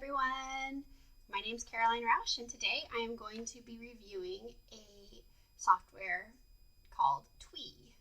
everyone. My name's Rausch, and today I am going to be reviewing a software called Twee.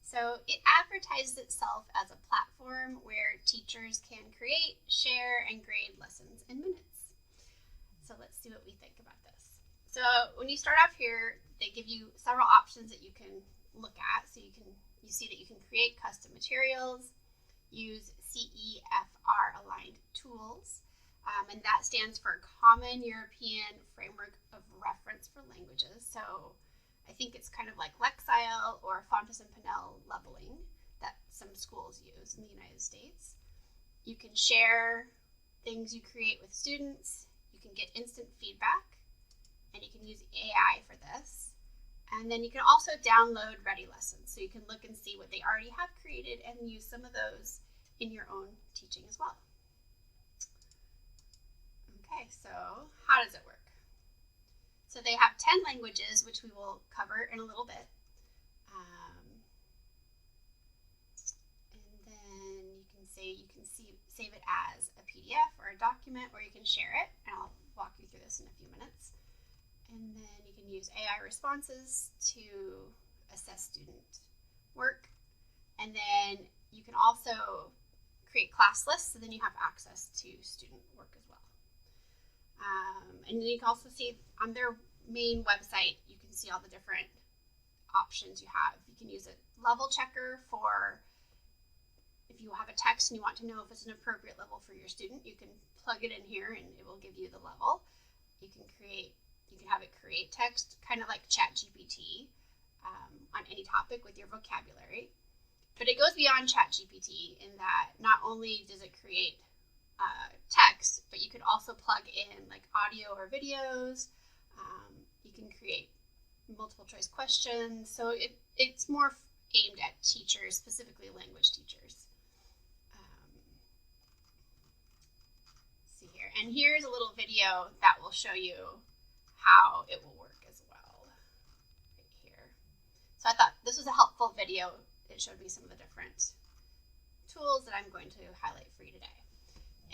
So it advertises itself as a platform where teachers can create, share, and grade lessons in minutes. So let's see what we think about this. So when you start off here, they give you several options that you can look at. So you see that you can create custom materials, use CEFR aligned tools, and that stands for Common European Framework of Reference for Languages. So I think it's kind of like Lexile or Fontes and Pinnell leveling that some schools use in the United States. You can share things you create with students. You can get instant feedback, and you can use AI for this. And then you can also download ready lessons, so you can look and see what they already have created and use some of those in your own teaching as well. Okay, so how does it work? So they have 10 languages, which we will cover in a little bit. And then you can save it as a PDF or a document, or you can share it, and I'll walk you through this in a few minutes. And then you can use AI responses to assess student work. And then you can also create class lists, so then you have access to student work as well. And then you can also see on their main website, you can see all the different options you have. You can use a level checker for if you have a text and you want to know if it's an appropriate level for your student, you can plug it in here and it will give you the level. You can have it create text, kind of like ChatGPT, on any topic with your vocabulary. But it goes beyond ChatGPT in that not only does it create text, but you could also plug in like audio or videos. You can create multiple choice questions. So it's more aimed at teachers, specifically language teachers. See here. And here's a little video that will show you how it will work as well. Right here. So I thought this was a helpful video. It showed me some of the different tools that I'm going to highlight for you today.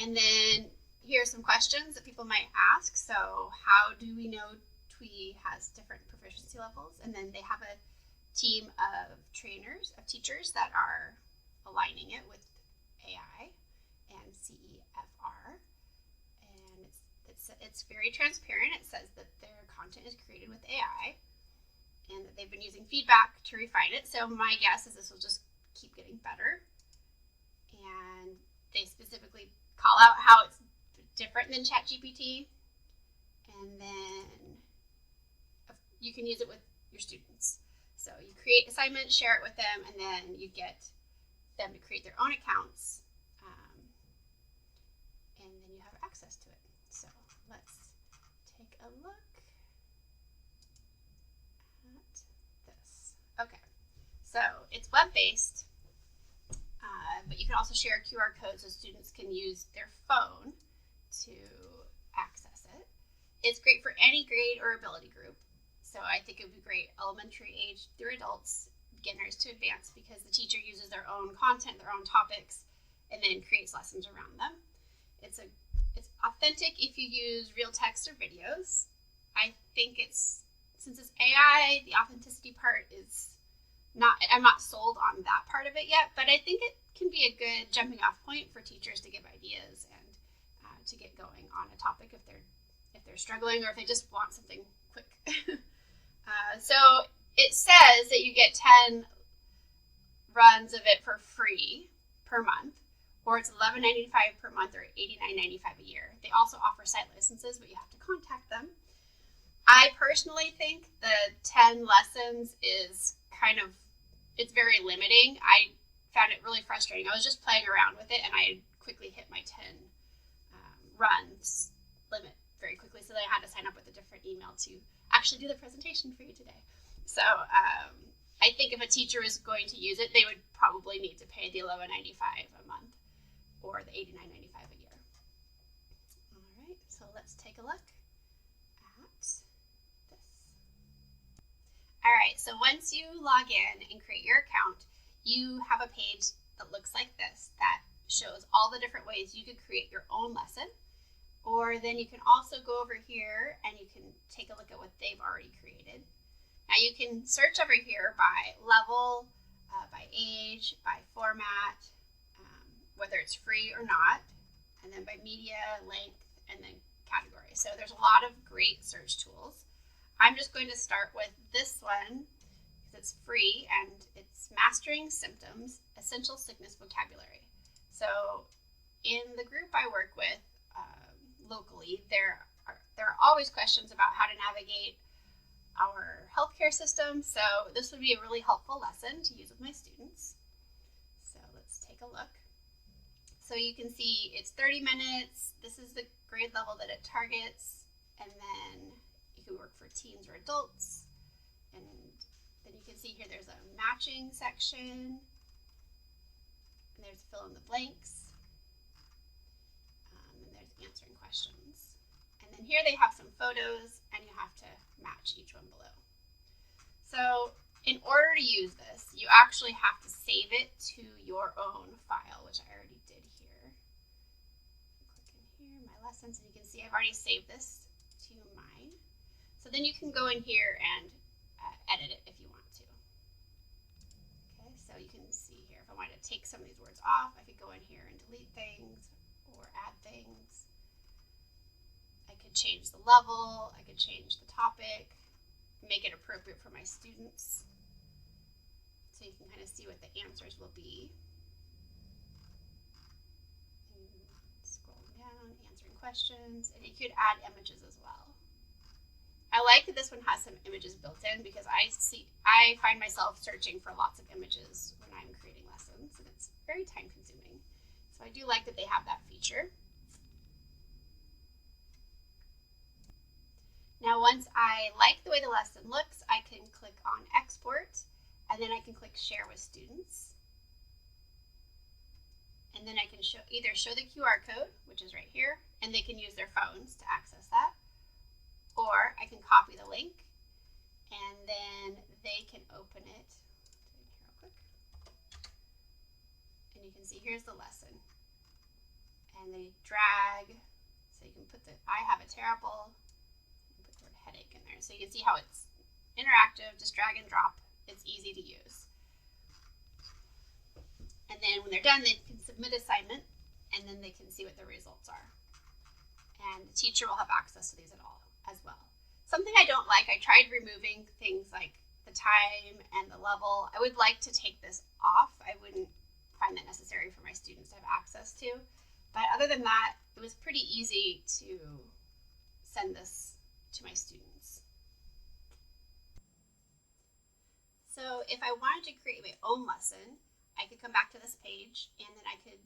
And then here are some questions that people might ask. So how do we know Twee has different proficiency levels? And then they have a team of teachers that are aligning it with AI and CEFR. And it's very transparent. It says that their content is created with AI and that they've been using feedback to refine it. So my guess is this will just keep getting better. And they specifically call out how it's different than ChatGPT. And then you can use it with your students. So you create assignments, share it with them, and then you get them to create their own accounts. And then you have access to it. So let's take a look at this. Okay, so it's web-based. But you can also share a QR code so students can use their phone to access it. It's great for any grade or ability group. So I think it would be great elementary age through adults, beginners to advanced, because the teacher uses their own content, their own topics, and then creates lessons around them. It's authentic if you use real text or videos. I think since it's AI, the authenticity part is I'm not sold on that part of it yet, but I think it can be a good jumping off point for teachers to give ideas and to get going on a topic if they're struggling or if they just want something quick. So it says that you get 10 runs of it for free per month, or it's $11.95 per month or $89.95 a year. They also offer site licenses, but you have to contact them. I personally think the 10 lessons is it's very limiting. I found it really frustrating. I was just playing around with it, and I quickly hit my 10 runs limit very quickly, so then I had to sign up with a different email to actually do the presentation for you today. So I think if a teacher is going to use it, they would probably need to pay the $11.95 a month or the $89.95 a year. All right, so let's take a look at this. All right, so once you log in and create your account, you have a page that looks like this that shows all the different ways you could create your own lesson. Or then you can also go over here and you can take a look at what they've already created. Now you can search over here by level, by age, by format, whether it's free or not, and then by media, length, and then category. So there's a lot of great search tools. I'm just going to start with this one because it's free and it's Mastering Symptoms, Essential Sickness Vocabulary. So in the group I work with locally, there are always questions about how to navigate our healthcare system. So this would be a really helpful lesson to use with my students. So let's take a look. So you can see it's 30 minutes. This is the grade level that it targets. And then you can work for teens or adults. And then you can see here there's a matching section. And there's fill in the blanks. And there's answering questions. And then here they have some photos and you have to match each one below. So in order to use this, you actually have to save it to your own file, which I already did here. Click in here, my lessons, and you can see I've already saved this to mine. So then you can go in here and edit it if you want to. Okay, so you can see here, if I wanted to take some of these words off, I could go in here and delete things or add things. I could change the level, I could change the topic, make it appropriate for my students. So you can kind of see what the answers will be. And scroll down, answering questions, and you could add images as well. I like that this one has some images built in because I find myself searching for lots of images when I'm creating lessons, and it's very time consuming. So I do like that they have that feature. Now once I like the way the lesson looks, I can click on export, and then I can click share with students. And then I can either show the QR code, which is right here, and they can use their phones to access that, or I can copy the link, and then they can open it. Real quick. And you can see here's the lesson. And they drag, so you can put I have a terrible, put the word headache in there. So you can see how it's interactive, just drag and drop. It's easy to use. And then when they're done, they can submit assignment, and then they can see what the results are. And the teacher will have access to these as well. Something I don't like, I tried removing things like the time and the level. I would like to take this off. I wouldn't find that necessary for my students to have access to. But other than that, it was pretty easy to send this to my students. So if I wanted to create my own lesson, I could come back to this page and then I could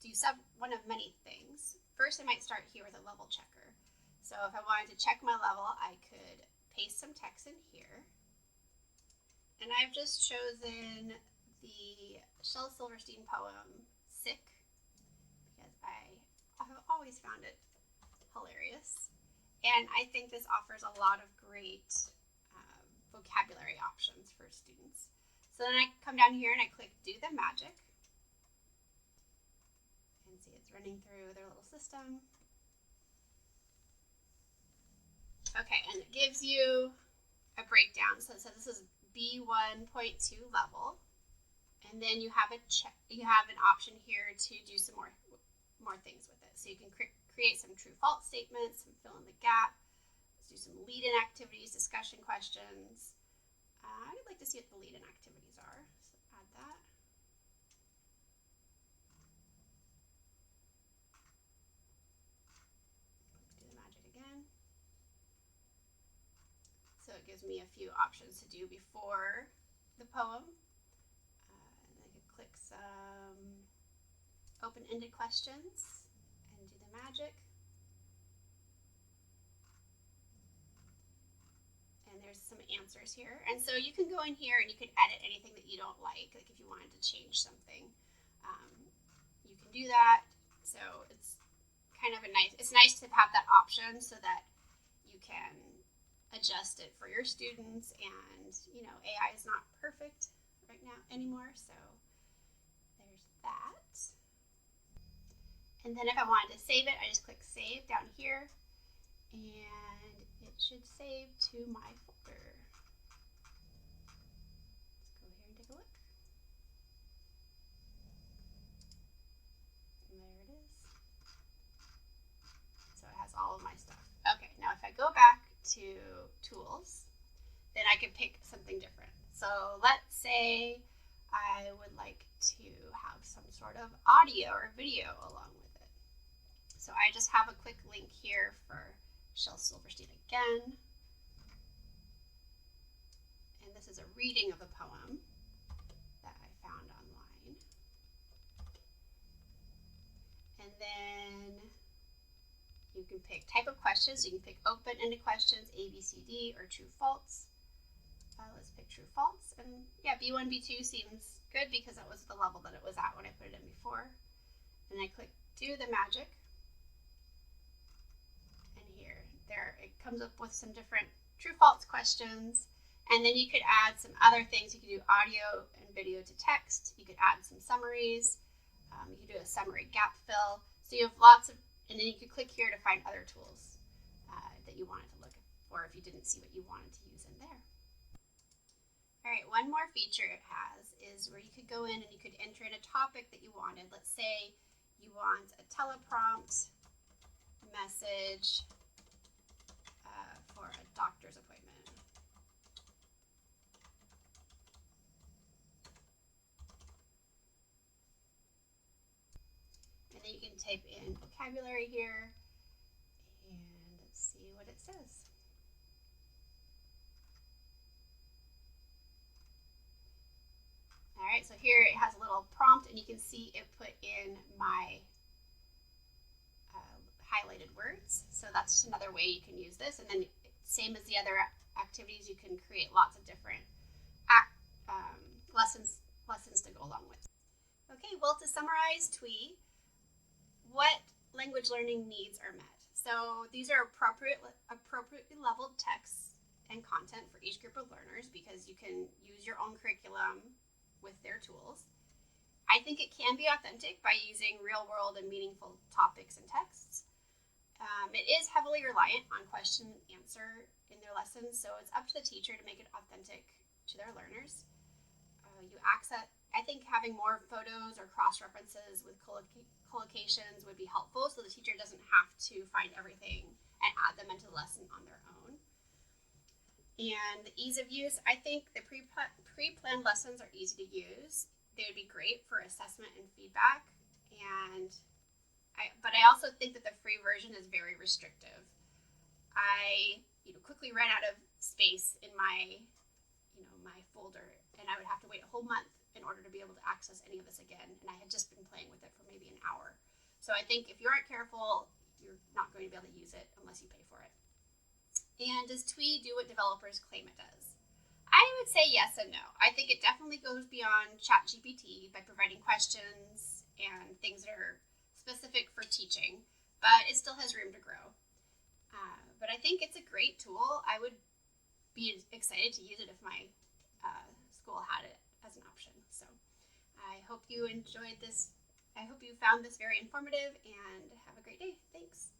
do one of many things. First, I might start here with a level checker. So if I wanted to check my level, I could paste some text in here. And I've just chosen the Shel Silverstein poem, Sick, because I have always found it hilarious. And I think this offers a lot of great vocabulary options for students. So then I come down here and I click Do the Magic. And see it's running through their little system. Okay, and it gives you a breakdown. So it says this is B1.2 level. And then you have an option here to do some more things with it. So you can create some true-false statements, some fill in the gap. Let's do some lead-in activities, discussion questions. I would like to see what the lead-in activities are, so add that. Do the magic again. So it gives me a few options to do before the poem. And I could click some open-ended questions and do the magic. And there's some answers here. And so you can go in here and you can edit anything that you don't like if you wanted to change something. You can do that. So it's kind of it's nice to have that option so that you can adjust it for your students. And, AI is not perfect right now anymore. So there's that. And then if I wanted to save it, I just click Save down here, and it should save to my folder. Let's go here and take a look. And there it is. So it has all of my stuff. Okay, now if I go back to Tools, then I can pick something different. So let's say I would like to have some sort of audio or video along with it. So I just have a quick link here for Shel Silverstein again. And this is a reading of a poem that I found online. And then you can pick type of questions. You can pick open-ended questions, A, B, C, D, or true, false. Let's pick true, false. And yeah, B1, B2 seems good because that was the level that it was at when I put it in before. And I click do the magic. And there it comes up with some different true, false questions. And then you could add some other things. You could do audio and video to text. You could add some summaries. You could do a summary gap fill. So you have lots of, and then you could click here to find other tools that you wanted to look for if you didn't see what you wanted to use in there. All right, one more feature it has is where you could go in and you could enter in a topic that you wanted. Let's say you want a teleprompt message for a doctor's appointment. And then you can type in vocabulary here, and let's see what it says. All right, so here it has a little prompt, and you can see it put in my highlighted words. So that's just another way you can use this. And then same as the other activities, you can create lots of different lessons to go along with. Okay, well, to summarize Twee, what language learning needs are met? So these are appropriately leveled texts and content for each group of learners because you can use your own curriculum with their tools. I think it can be authentic by using real-world and meaningful topics and texts. It is heavily reliant on question and answer in their lessons, so it's up to the teacher to make it authentic to their learners. I think having more photos or cross-references with collocations would be helpful so the teacher doesn't have to find everything and add them into the lesson on their own. And the ease of use, I think the pre-planned lessons are easy to use. They would be great for assessment and feedback. But I also think that the free version is very restrictive. I quickly ran out of space in my folder, and I would have to wait a whole month in order to be able to access any of this again. And I had just been playing with it for maybe an hour. So I think if you aren't careful, you're not going to be able to use it unless you pay for it. And does Twee do what developers claim it does? I would say yes and no. I think it definitely goes beyond ChatGPT by providing questions and things that are specific for teaching, but it still has room to grow. But I think it's a great tool. I would be excited to use it if my school had it as an option. So I hope you enjoyed this. I hope you found this very informative, and have a great day. Thanks.